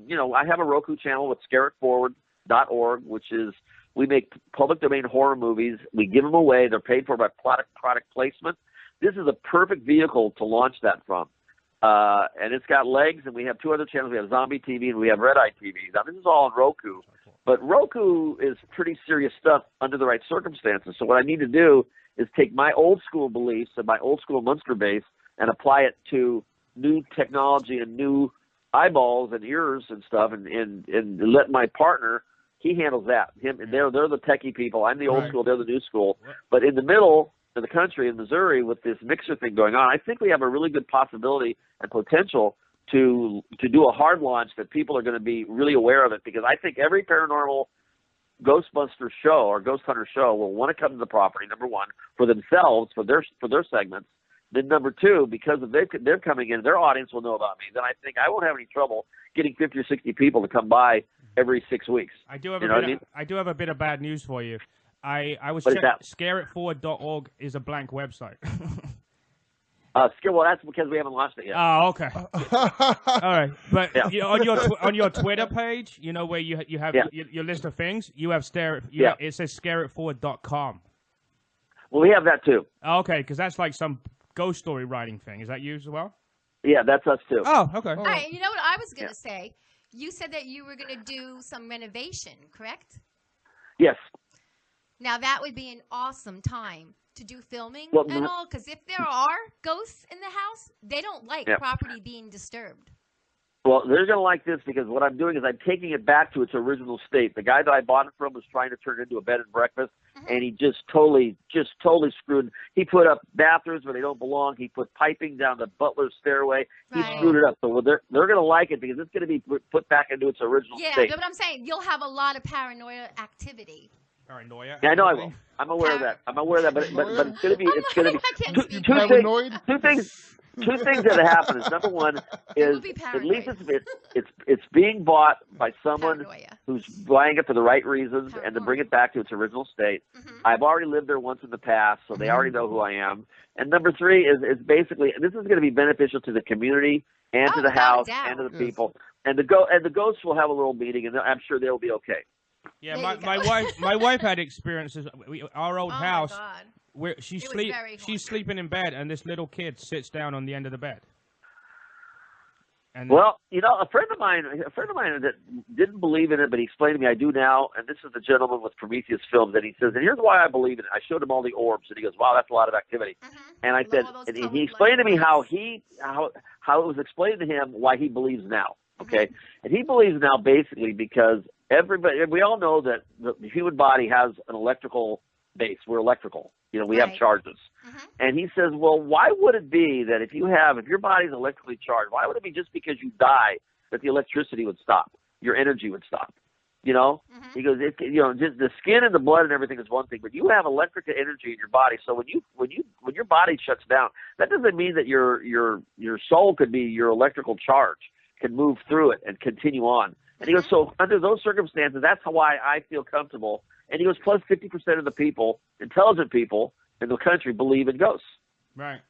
have a Roku channel with scareitforward.org, which is, we make public domain horror movies. We give them away. They're paid for by product placement. this is a perfect vehicle to launch that from. And it's got legs, and we have 2 other channels. We have Zombie TV and we have Red Eye TV. Now, this is all on Roku, but Roku is pretty serious stuff under the right circumstances. So what I need to do is take my old school beliefs and my old school Munster base and apply it to new technology and new eyeballs and ears and stuff, and let my partner, he handles that. They're the techie people. I'm the old school. They're the new school. But in the middle of the country, in Missouri, with this mixer thing going on, I think we have a really good possibility and potential to do a hard launch that people are going to be really aware of it, because I think every paranormal Ghostbuster show or Ghost Hunter show will want to come to the property, number one, for themselves, for their segments. Then number two, because if they're coming in, their audience will know about me. Then I think I won't have any trouble getting 50 or 60 people to come by every 6 weeks. I do have I do have a bit of bad news for you. I was scareitforward.org is a blank website. Well, that's because we haven't launched it yet. Oh, okay. All right, but on your Twitter page, you know where you have your list of things, you have it says scareitforward.com. Well, we have that too. Okay, because that's like some ghost story writing thing. Is that you as well? Yeah, that's us too. Oh, okay. All right, you know what I was going to say? You said that you were going to do some renovation, correct? Yes. Now, that would be an awesome time to do filming Well, and all, because if there are ghosts in the house, they don't like property being disturbed. Well, they're going to like this, because what I'm doing is I'm taking it back to its original state. The guy that I bought it from was trying to turn it into a bed and breakfast, and he just totally screwed. He put up bathrooms where they don't belong. He put piping down the butler's stairway. He screwed it up. So they're going to like it, because it's going to be put back into its original state. Yeah, but I'm saying you'll have a lot of paranoia activity. Paranoia? Yeah, I know I will. I'm aware of that. But it's going to be. It's going to be two things that happen is, number one is at least it's being bought by someone who's buying it for the right reasons and to bring it back to its original state. I've already lived there once in the past, so they already know who I am. And number three is basically, this is going to be beneficial to the community and to the house and to the people. And the ghosts will have a little meeting, and I'm sure they'll be okay. Yeah, my wife had experiences. Our old house. My God. Where she's sleeping in bed, and this little kid sits down on the end of the bed. And well, a friend of mine that didn't believe in it, but he explained to me, I do now. And this is the gentleman with Prometheus Films, and he says, and here's why I believe in it. I showed him all the orbs, and he goes, "Wow, that's a lot of activity." And I said, and he explained to me how it was explained to him why he believes now. Okay, and he believes now basically because we all know that the human body has an electrical base. We're electrical. We have charges. And he says, well, why would it be that if your body's electrically charged, why would it be just because you die that the electricity would stop? Your energy would stop. He goes, just the skin and the blood and everything is one thing, but you have electric energy in your body. So when your body shuts down, that doesn't mean that your soul could be your electrical charge, can move through it and continue on. And he goes, so under those circumstances, that's why I feel comfortable. And he goes, plus 50% of the people, intelligent people in the country, believe in ghosts. Right.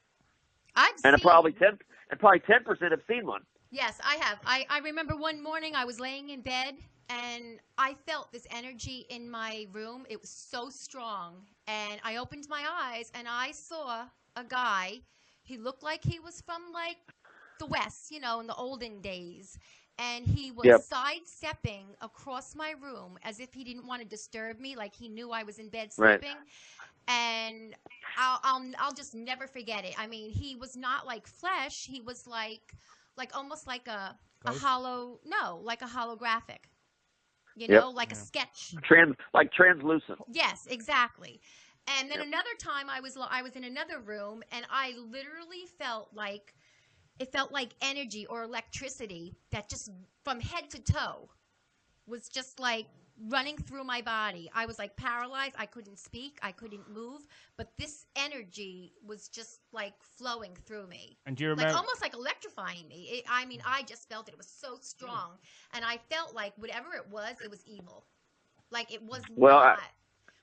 Probably 10% have seen one. Yes, I have. I remember one morning I was laying in bed, and I felt this energy in my room. It was so strong. And I opened my eyes, and I saw a guy. He looked like he was from, like, the West, in the olden days. And he was sidestepping across my room as if he didn't want to disturb me, like he knew I was in bed sleeping. Right. And I'll just never forget it. I mean, he was not like flesh. He was like almost like a holographic. Like a sketch. Translucent. Yes, exactly. And then another time I was in another room, and I literally felt like energy or electricity that just from head to toe was just like running through my body. I was like paralyzed. I couldn't speak. I couldn't move. But this energy was just like flowing through me. And do you remember? Like almost like electrifying me. I just felt it. It was so strong. And I felt like whatever it was evil. Like it was not.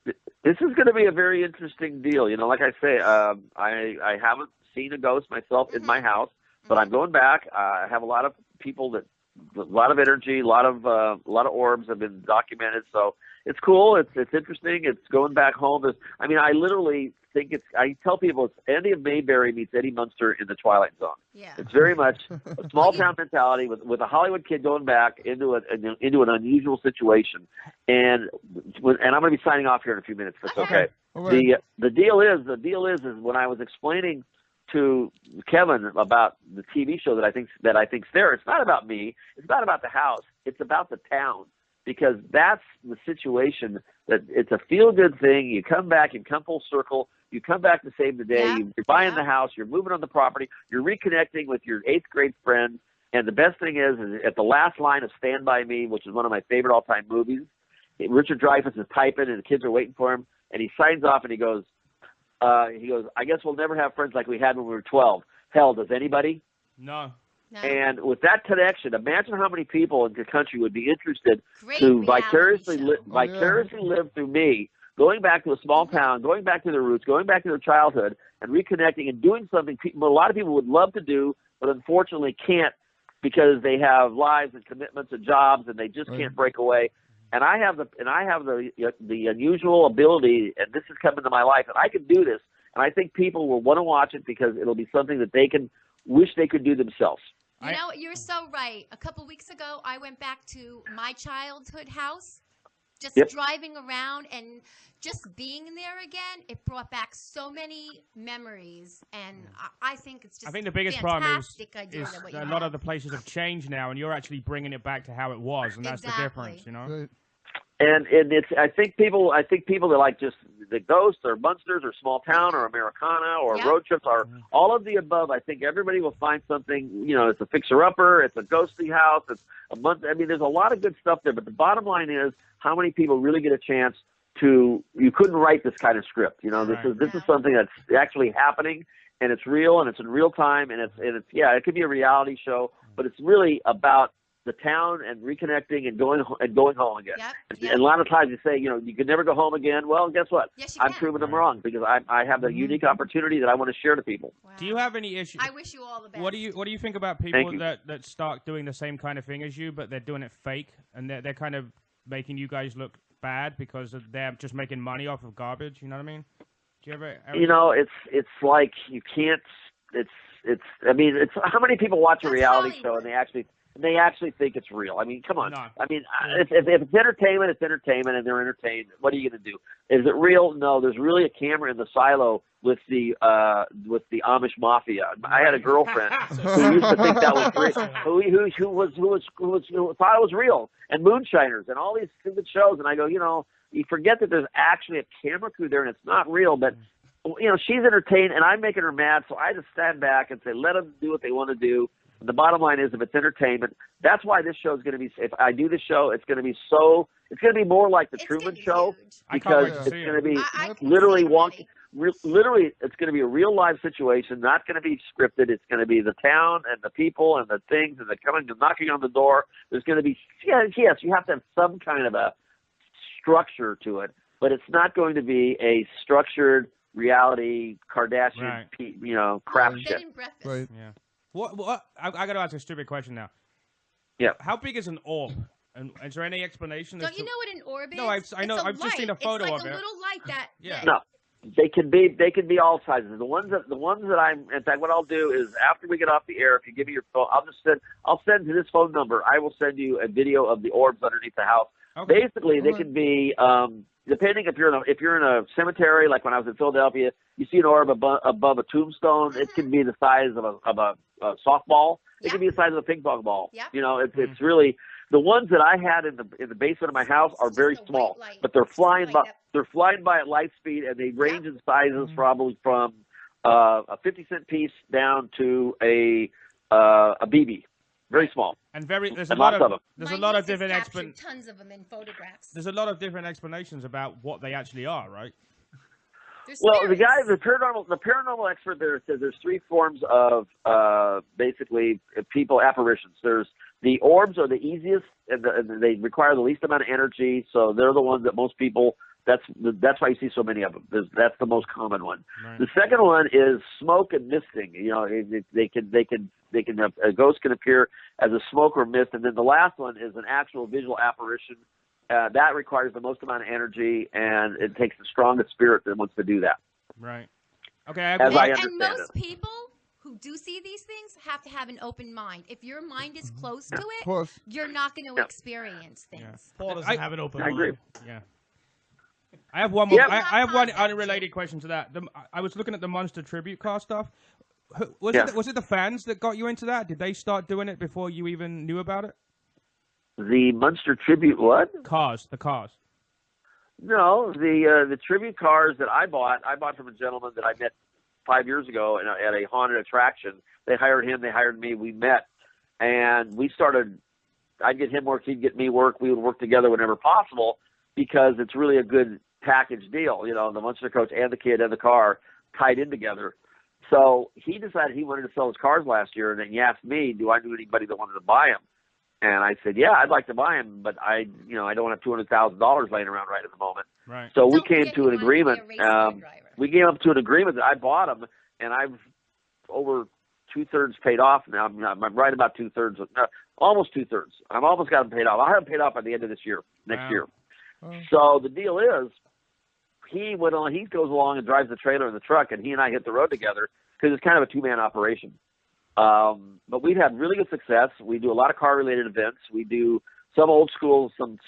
This is going to be a very interesting deal. Like I say, I haven't seen a ghost myself in my house. But I'm going back. I have a lot of people a lot of energy, a lot of orbs have been documented. So it's cool. It's interesting. It's going back home. I literally think I tell people it's Andy of Mayberry meets Eddie Munster in the Twilight Zone. Yeah. It's very much a small town mentality with a Hollywood kid going back into an unusual situation. And I'm going to be signing off here in a few minutes. If it's okay. Right. The deal is when I was explaining to Kevin about the TV show that I think's there, it's not about me. It's not about the house. It's about the town, because that's the situation. That it's a feel-good thing. You come back, you come full circle. You come back to save the day. Yeah. You're buying the house. You're moving on the property. You're reconnecting with your 8th grade friend. And the best thing is at the last line of Stand By Me, which is one of my favorite all-time movies, Richard Dreyfuss is typing, and the kids are waiting for him. And he signs off, and he goes, I guess we'll never have friends like we had when we were 12. Hell, does anybody? No. No. And with that connection, imagine how many people in the country would be interested Great to reality vicariously show. live through me, going back to a small town, going back to their roots, going back to their childhood, and reconnecting and doing something a lot of people would love to do, but unfortunately can't because they have lives and commitments and jobs, and they just can't break away. And I have the unusual ability, and this has come into my life, and I can do this. And I think people will want to watch it because it'll be something that they can wish they could do themselves. You know, you're so right. A couple weeks ago, I went back to my childhood house, just driving around and just being there again. It brought back so many memories, and I think it's just I think the biggest problem is a lot of the places have changed now, and you're actually bringing it back to how it was, and that's the difference, you know. Right. And it's I think people that like just the Ghosts or Munsters or small town or Americana or road trips are all of the above. I think everybody will find something. You know, it's a fixer-upper, it's a ghostly house, it's a month. I mean, there's a lot of good stuff there. But the bottom line is, how many people really get a chance to? You couldn't write this kind of script. You know, this is something that's actually happening, and it's real, and it's in real time, and it's it could be a reality show, but it's really about the town and reconnecting and going home again. And a lot of times you say, you know, you can never go home again. Well, guess what? Yes, I'm proving them wrong because I have the unique opportunity that I want to share to people. Wow. Do you have any issues? I wish you all the best. What do you think about people that start doing the same kind of thing as you, but they're doing it fake, and they're kind of making you guys look bad because they're just making money off of garbage? You know what I mean? Do you ever you know, it's like you can't. I mean, it's how many people watch a reality show and they actually think it's real. I mean, come on. No. I mean, if it's entertainment, it's entertainment, and they're entertained. What are you going to do? Is it real? No. There's really a camera in the silo with the Amish mafia. I had a girlfriend who used to think that was real, who thought it was real, and Moonshiners and all these stupid shows. And I go, you know, you forget that there's actually a camera crew there, and it's not real, but. You know, she's entertained, and I'm making her mad, so I just stand back and say, let them do what they want to do. And the bottom line is, if it's entertainment, that's why this show is going to be, if I do this show, it's going to be more like the Truman Show, because it's going to be literally wonky. Literally, it's going to be a real live situation, not going to be scripted. It's going to be the town and the people and the things and the coming and knocking on the door. There's going to be, yes, you have to have some kind of a structure to it, but it's not going to be a structured reality Kardashian, you know, crap shit. Right. Yeah. What? I got to ask a stupid question now. Yeah. How big is an orb? And is there any explanation? Don't you know what an orb is? No, I know. I've just seen a photo of it. It's like a little light that. Yeah. No, they can be all sizes. The ones that I'm. In fact, what I'll do is after we get off the air, if you give me your phone, I'll send to this phone number. I will send you a video of the orbs underneath the house. Okay. Basically, they can be. Depending if you're in a cemetery, like when I was in Philadelphia, you see an orb above a tombstone. It can be the size of a softball. It can be the size of a ping pong ball. Yep. You know, it's really the ones that I had in the basement of my house are very small, but they're flying by at light speed, and they range in sizes probably from a 50-cent piece down to a BB. Very small. And there's a lot of them. There's a lot of different tons of them in photographs. There's a lot of different explanations about what they actually are, right? Well, the paranormal expert there says there's 3 forms of basically people apparitions. There's the orbs are the easiest, and they require the least amount of energy, so they're the ones that most people. That's why you see so many of them. That's the most common one. Right. The second one is smoke and misting. You know, a ghost can appear as a smoke or mist, and then the last one is an actual visual apparition. That requires the most amount of energy, and it takes the strongest spirit that wants to do that. Right. Okay. As I understand and most it. people who do see these things have to have an open mind. If your mind is closed to it, Plus, you're not going to experience things. Paul doesn't have an open I mind. agree. Yeah. I have one more. Yep. I have one unrelated question to that. I was looking at the Munster tribute car stuff. Was it the fans that got you into that? Did they start doing it before you even knew about it? The Munster tribute what? The cars. No, the tribute cars that I bought from a gentleman that I met 5 years ago at a haunted attraction. They hired him, they hired me, we met, and we started. I'd get him work, he'd get me work. We would work together whenever possible because it's really a good package deal. You know, the Munster coach and the kid and the car tied in together. So he decided he wanted to sell his cars last year, and then he asked me, do I know anybody that wanted to buy them? And I said, yeah, I'd like to buy them, but I don't have $200,000 laying around right at the moment. Right. So we came to an agreement. We came up to an agreement that I bought them, and I've over 2/3 paid off now. I'm right about 2/3, almost 2/3. I've almost got them paid off. I'll have them paid off by the end of this year, next year. So the deal is, he goes along and drives the trailer and the truck, and he and I hit the road together because it's kind of a two-man operation. But we've had really good success. We do a lot of car-related events. We do some old school, some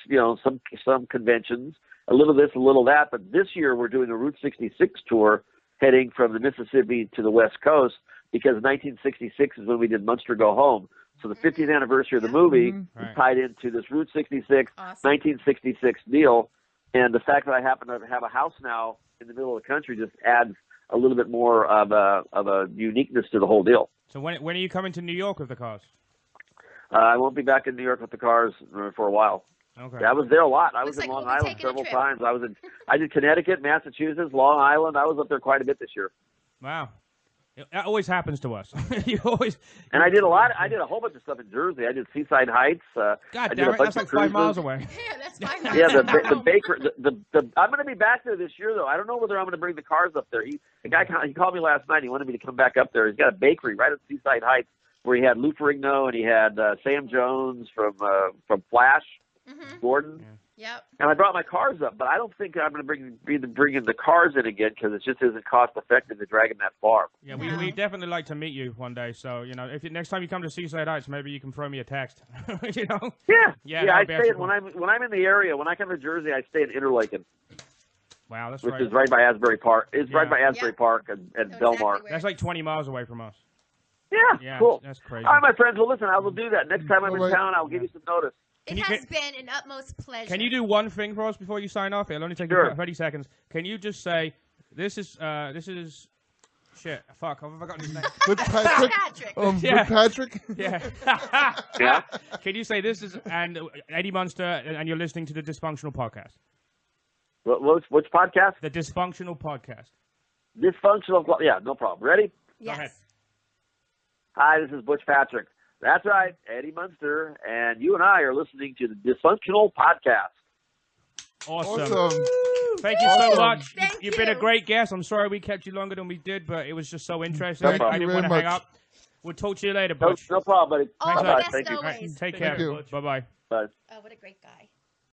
conventions, a little this, a little that. But this year we're doing a Route 66 tour heading from the Mississippi to the West Coast because 1966 is when we did Munster Go Home. So the 50th anniversary of the movie is tied into this Route 66, 1966 deal. And the fact that I happen to have a house now in the middle of the country just adds a little bit more of a uniqueness to the whole deal. So when are you coming to New York with the cars? I won't be back in New York with the cars for a while. Okay. Yeah, I was there a lot. I was in Long Island several times. I did Connecticut, Massachusetts, Long Island. I was up there quite a bit this year. Wow. That always happens to us. You always. And I did a lot. I did a whole bunch of stuff in Jersey. I did Seaside Heights. God damn it, that's like 5 miles away. Yeah, that's 5 miles. Yeah, the baker. I'm going to be back there this year, though. I don't know whether I'm going to bring the cars up there. He called me last night. He wanted me to come back up there. He's got a bakery right at Seaside Heights where he had Lou Ferrigno and he had Sam Jones from Flash, Gordon. Yeah. Yep. And I brought my cars up, but I don't think I'm going to bring the cars in again because it just isn't cost effective to drag them that far. Yeah, we definitely like to meet you one day. So if next time you come to Seaside Heights, maybe you can throw me a text. Yeah. I stay when I'm in the area. When I come to Jersey, I stay in Interlaken. Wow, that's which is right by Asbury Park. It's right by Asbury Park and Belmar. That's like 20 miles away from us. Yeah, cool. That's crazy. All right, my friends. Well, listen, I will do that next time I'm in town. I'll give you some notice. It has been an utmost pleasure. Can you do one thing for us before you sign off? It'll only take you 30 seconds. Can you just say, this is shit, fuck, I've forgotten his name. Butch Patrick? Butch Patrick? Yeah. Yeah. Can you say this is Eddie Munster and you're listening to the Dysfunctional Podcast? Which podcast? The Dysfunctional Podcast. Dysfunctional, yeah, no problem. Ready? Yes. Go ahead. Hi, this is Butch Patrick. That's right, Eddie Munster, and you and I are listening to the Dysfunctional Podcast. Awesome. Thank you so much. You've been a great guest. I'm sorry we kept you longer than we did, but it was just so interesting. I didn't want to hang up. We'll talk to you later, Butch. No problem, buddy. All the best Thank you. always. Take care. Bye-bye. Bye. Oh, what a great guy.